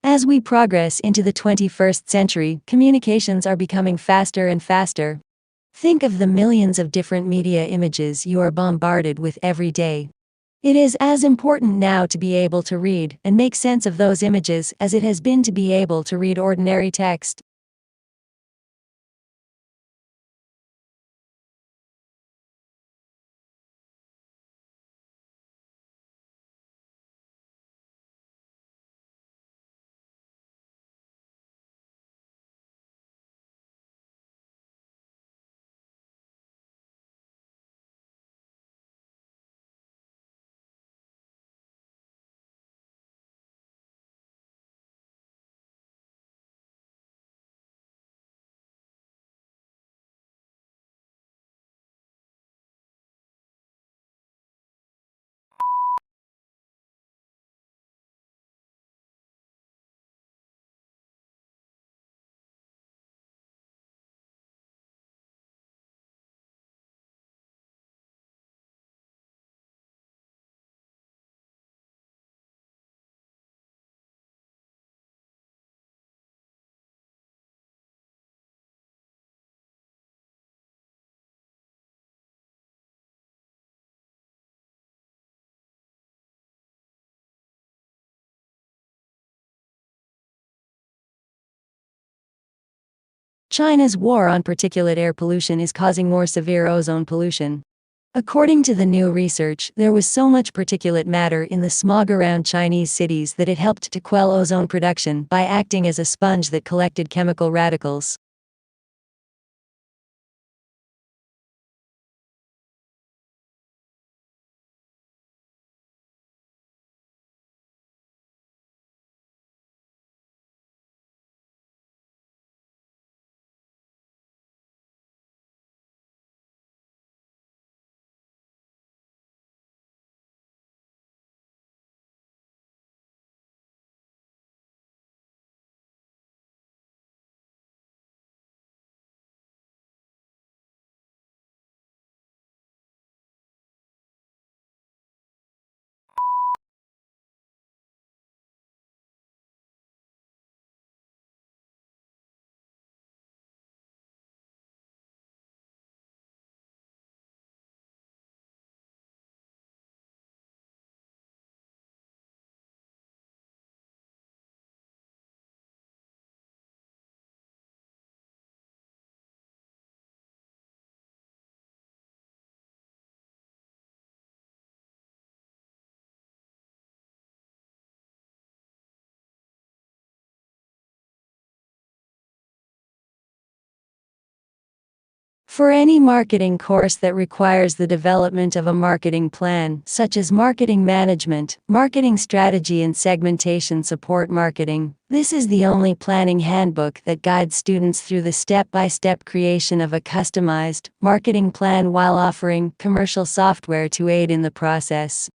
As we progress into the 21st century, communications are becoming faster and faster. Think of the millions of different media images you are bombarded with every day. It is as important now to be able to read and make sense of those images as it has been to be able to read ordinary text. China's war on particulate air pollution is causing more severe ozone pollution. According to the new research, there was so much particulate matter in the smog around Chinese cities that it helped to quell ozone production by acting as a sponge that collected chemical radicals. For any marketing course that requires the development of a marketing plan, such as marketing management, marketing strategy and segmentation support marketing, this is the only planning handbook that guides students through the step-by-step creation of a customized marketing plan while offering commercial software to aid in the process.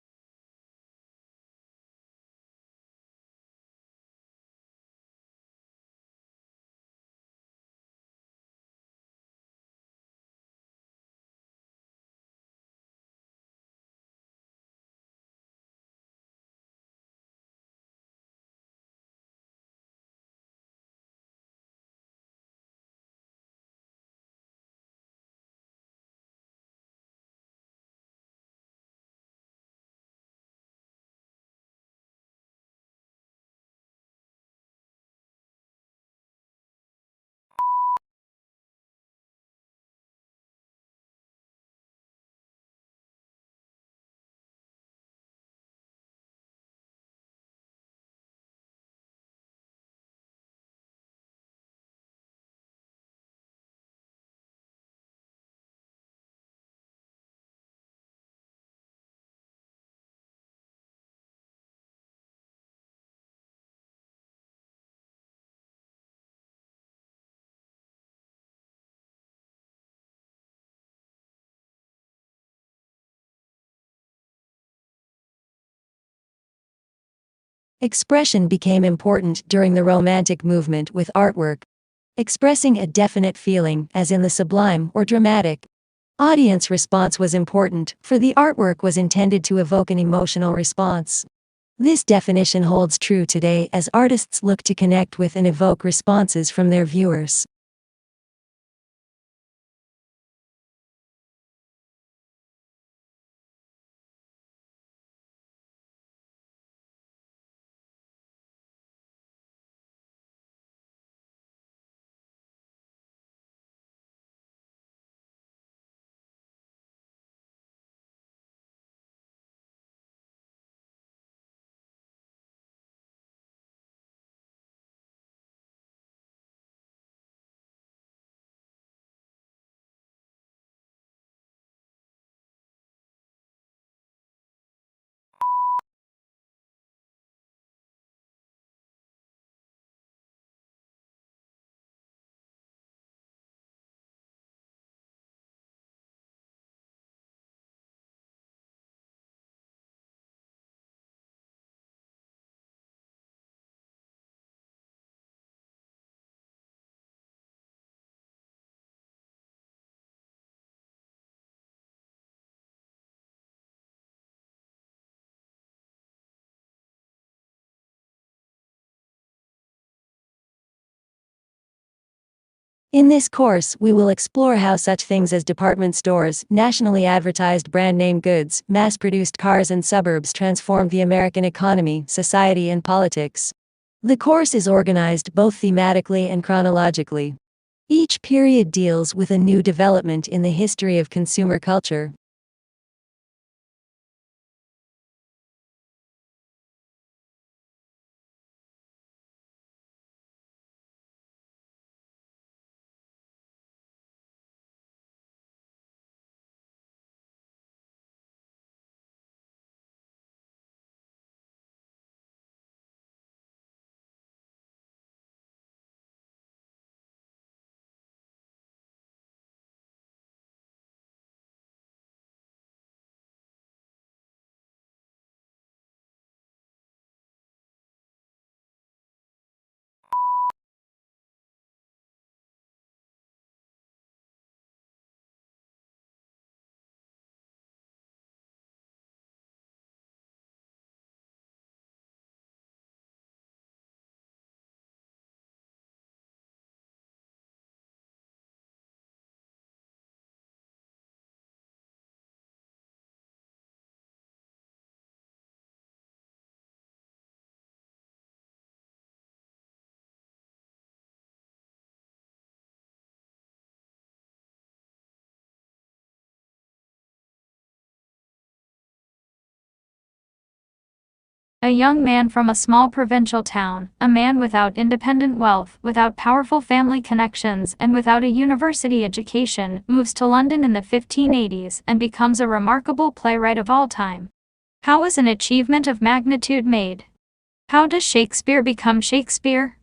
Expression became important during the Romantic movement with artwork, expressing a definite feeling, as in the sublime or dramatic. Audience response was important, for the artwork was intended to evoke an emotional response. This definition holds true today as artists look to connect with and evoke responses from their viewers. In this course, we will explore how such things as department stores, nationally advertised brand name goods, mass-produced cars and suburbs transformed the American economy, society and politics. The course is organized both thematically and chronologically. Each period deals with a new development in the history of consumer culture. A young man from a small provincial town, a man without independent wealth, without powerful family connections, and without a university education, moves to London in the 1580s and becomes a remarkable playwright of all time. How is an achievement of magnitude made? How does Shakespeare become Shakespeare?